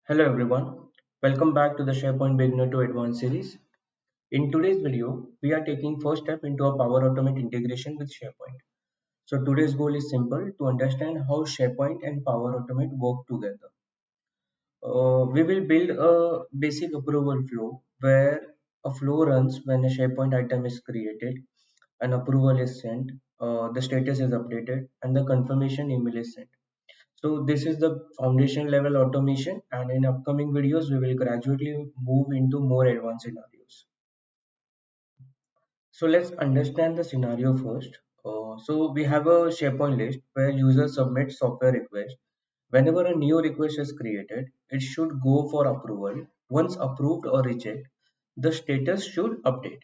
Hello everyone, welcome back to the SharePoint Beginner to Advanced series. In today's video, we are taking first step into a Power Automate integration with SharePoint. So today's goal is simple to understand how SharePoint and Power Automate work together. We will build a basic approval flow where a flow runs when a SharePoint item is created, an approval is sent, the status is updated, and the confirmation email is sent. So this is the foundation level automation, and in upcoming videos we will gradually move into more advanced scenarios. So let's understand the scenario first. So we have a SharePoint list where users submit software request. Whenever a new request is created, it should go for approval. Once approved or rejected, the status should update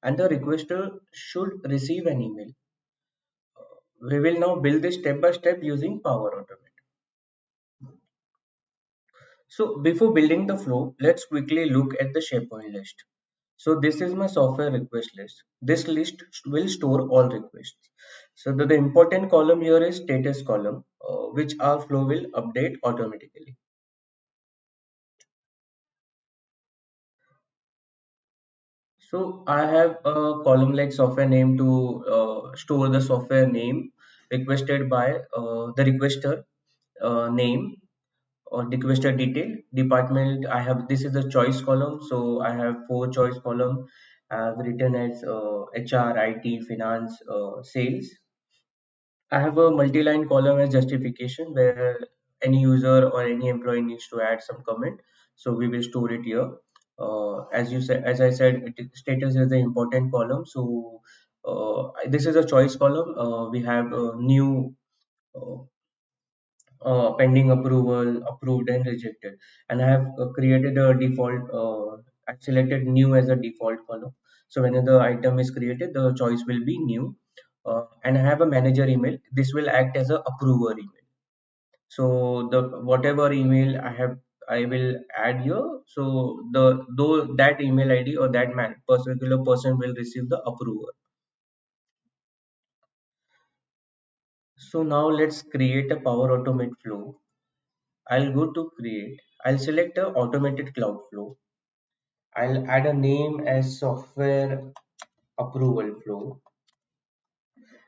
and the requester should receive an email. We will now build this step by step using Power Automate. So before building the flow, let's quickly look at the SharePoint list. So this is my software request list. This list will store all requests. So the important column here is status column, which our flow will update automatically. So I have a column like software name to store the software name requested by the requester name or requester detail department. I have this is the choice column, so I have four choice column. I've written as HR, IT, finance, sales. I have a multi-line column as justification where any user or any employee needs to add some comment. So we will store it here. As I said, status is the important column. So this is a choice column. We have new uh, pending approval, approved and rejected. And I have created a default, I selected new as a default column. So whenever the item is created, the choice will be new. And I have a manager email. This will act as a approver email. So the whatever email I will add here. So the though that email ID or that particular person will receive the approver. So now let's create a Power Automate flow. I'll go to create. I'll select a automated cloud flow. I'll add a name as software approval flow,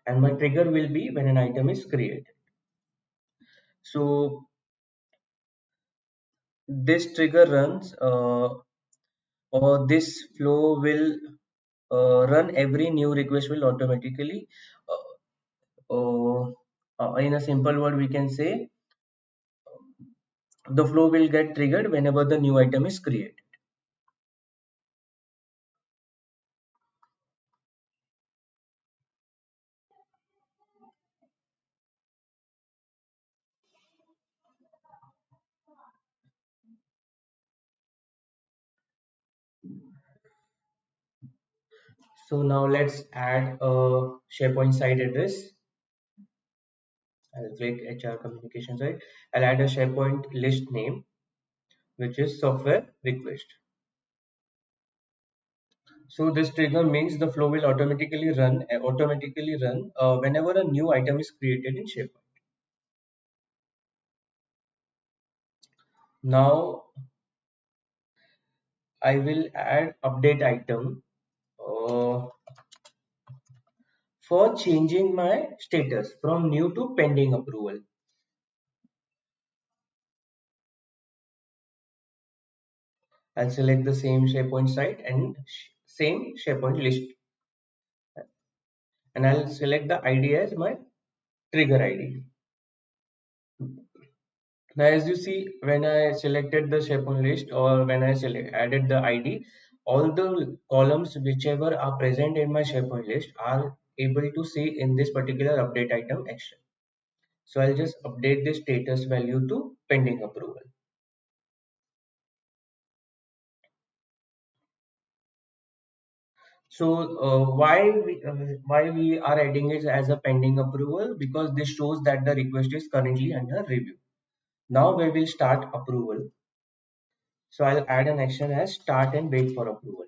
and my trigger will be when an item is created. So this trigger runs or this flow will run every new request will automatically in a simple word we can say the flow will get triggered whenever the new item is created. So now let's add a SharePoint site address. I'll click HR communication site. I'll add a SharePoint list name, which is software request. So this trigger means the flow will automatically run whenever a new item is created in SharePoint. Now I will add update item uh, for changing my status from new to pending approval. I'll select the same SharePoint site and same SharePoint list, and I'll select the ID as my trigger ID. Now, as you see, when I selected the SharePoint list or when I added the ID, all the columns whichever are present in my SharePoint list are able to see in this particular update item action. So I'll just update the status value to pending approval. So why we are adding it as a pending approval? Because this shows that the request is currently under review. Now we will start approval. So I'll add an action as start and wait for approval.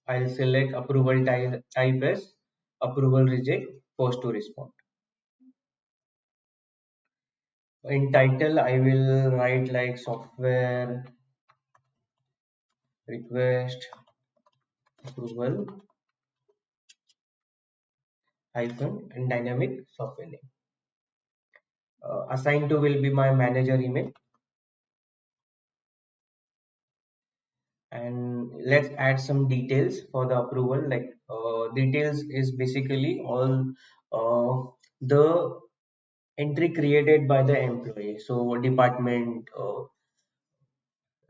I'll select approval type as approval reject, first to respond. In title, I will write like software request approval hyphen and dynamic software name. Assigned to will be my manager email. And let's add some details for the approval. Like details is basically all the entry created by the employee. So department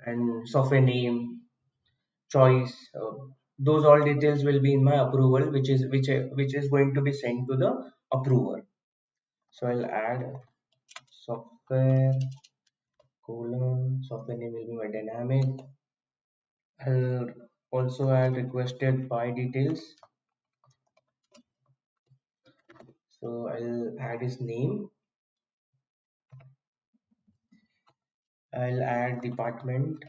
and software name, choice. Those all details will be in my approval, which is going to be sent to the approver. So I'll add software software name will be my dynamic. I'll also add requested by details. So I'll add his name. I'll add department.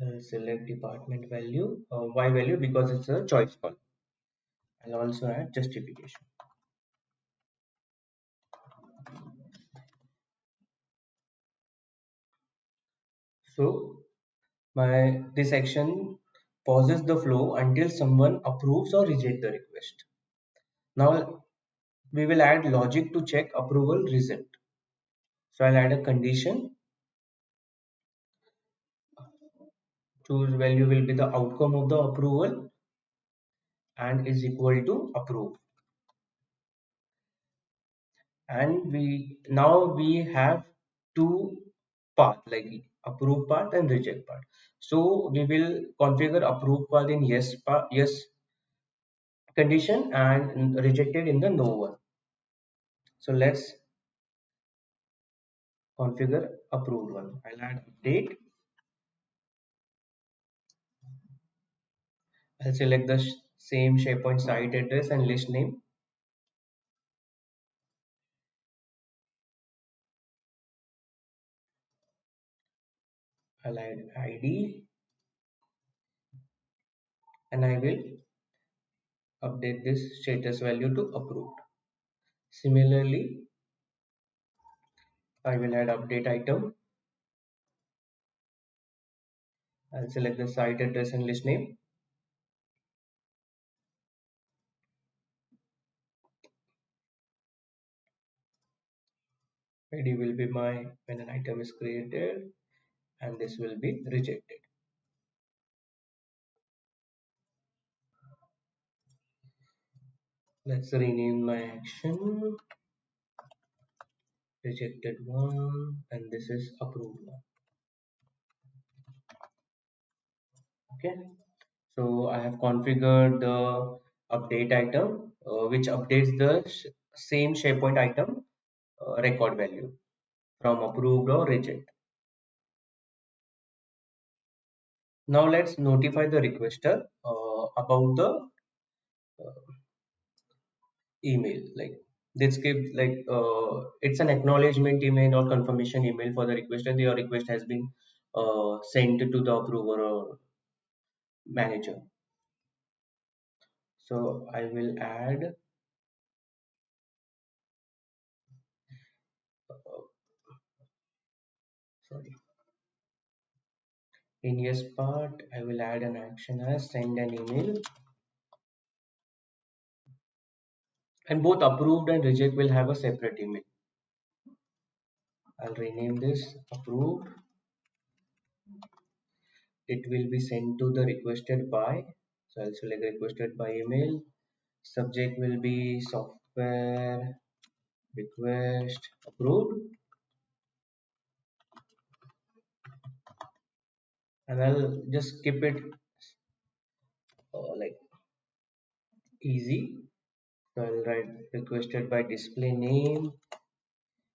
I'll select department value. Y value because it's a choice call. I'll also add justification. So this action pauses the flow until someone approves or rejects the request. Now we will add logic to check approval result. So I'll add a condition. Choose value will be the outcome of the approval and is equal to approve. And we have two path like approve path and reject path. So we will configure approve path in yes condition and rejected in the no one. So let's configure approved one. I'll add update. I'll select the same SharePoint site address and list name. I'll add ID and I will update this status value to approved. Similarly, I will add update item. I'll select the site address and list name. ID will be my when an item is created and this will be rejected. Let's rename my action rejected one and this is approved one. Okay, so I have configured the update item which updates the same SharePoint item record value from approved or reject. Now let's notify the requester about the email. Like this gives like it's an acknowledgement email or confirmation email for the requester. Your request has been sent to the approver or manager. So I will add sorry in yes part I will add an action as send an email, and both approved and reject will have a separate email. I'll rename this approved. It will be sent to the requested by. So I'll select requested by email. Subject will be software request approved, and I'll just keep it like easy. So I'll write requested by display name,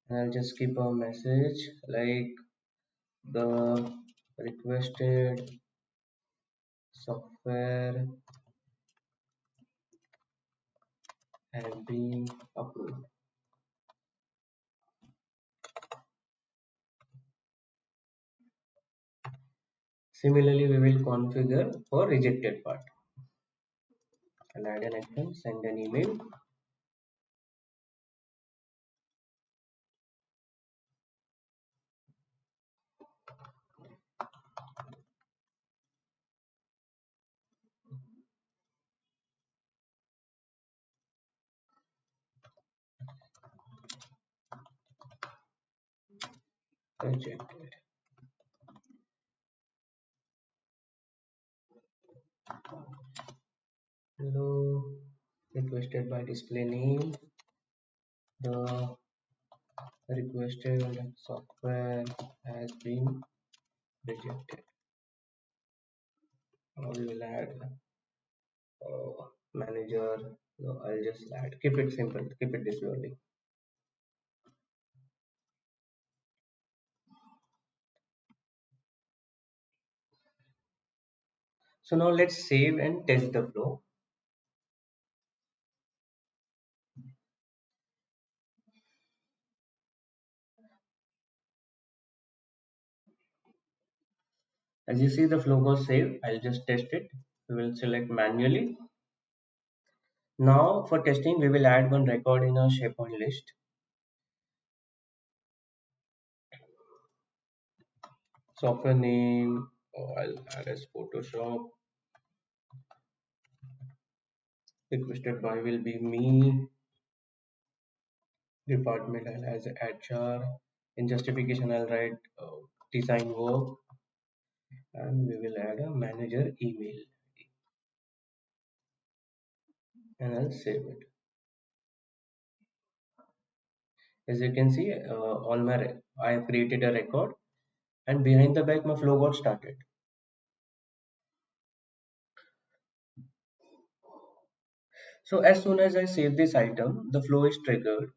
and I'll just keep a message like the requested software has been approved. Similarly, we will configure for rejected part. I'll add an action, send an email. Rejected. Hello, requested by display name. The requested software has been rejected. Now we will add manager. No, I'll just add. Keep it simple. Keep it this way only. So now let's save and test the flow. As you see, the flow was saved. I'll just test it. We will select manually. Now for testing, we will add one record in our SharePoint list. Software name, I'll add as Photoshop. Requested by will be me. Department I'll as HR. In justification I'll write design work, and we will add a manager email and I'll save it. As you can see, all my I have created a record, and behind the back my flow got started. So as soon as I save this item, the flow is triggered.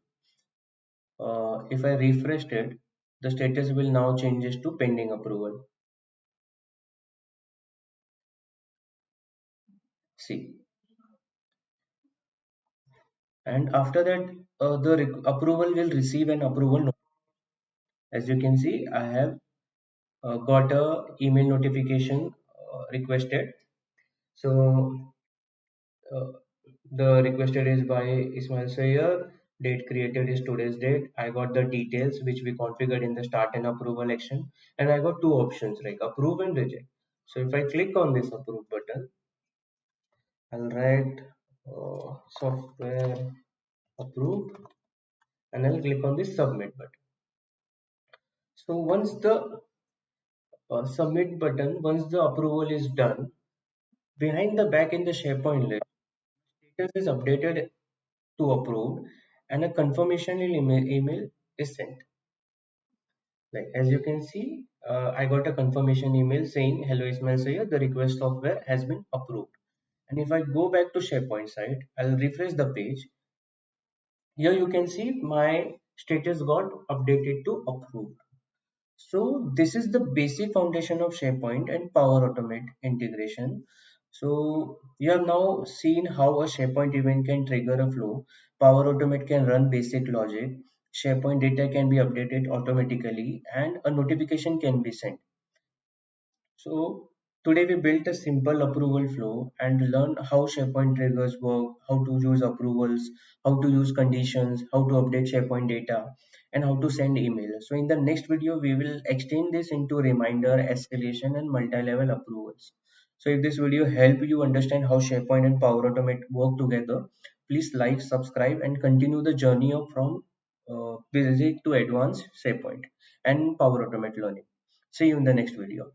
If I refreshed it, the status will now changes to pending approval. See, and after that, the approval will receive an approval. As you can see, I have got a email notification requested. So uh, the requested is by Ismail Sayer. Date created is today's date. I got the details which we configured in the start and approval action, and I got two options like approve and reject. So if I click on this approve button, I'll write software approved, and I'll click on this submit button. So once the submit button, once the approval is done, behind the back in the SharePoint list, status is updated to approved, and a confirmation email is sent. Like as you can see, I got a confirmation email saying, "Hello Ismail Sayyed, the request software has been approved." And if I go back to SharePoint site, I'll refresh the page. Here you can see my status got updated to approved. So this is the basic foundation of SharePoint and Power Automate integration. So you have now seen how a SharePoint event can trigger a flow. Power Automate can run basic logic. SharePoint data can be updated automatically, and a notification can be sent. So today we built a simple approval flow and learned how SharePoint triggers work, how to use approvals, how to use conditions, how to update SharePoint data, and how to send email. So in the next video, we will extend this into reminder, escalation, and multi-level approvals. So if this video helped you understand how SharePoint and Power Automate work together, please like, subscribe, and continue the journey of from basic to advanced SharePoint and Power Automate learning. See you in the next video.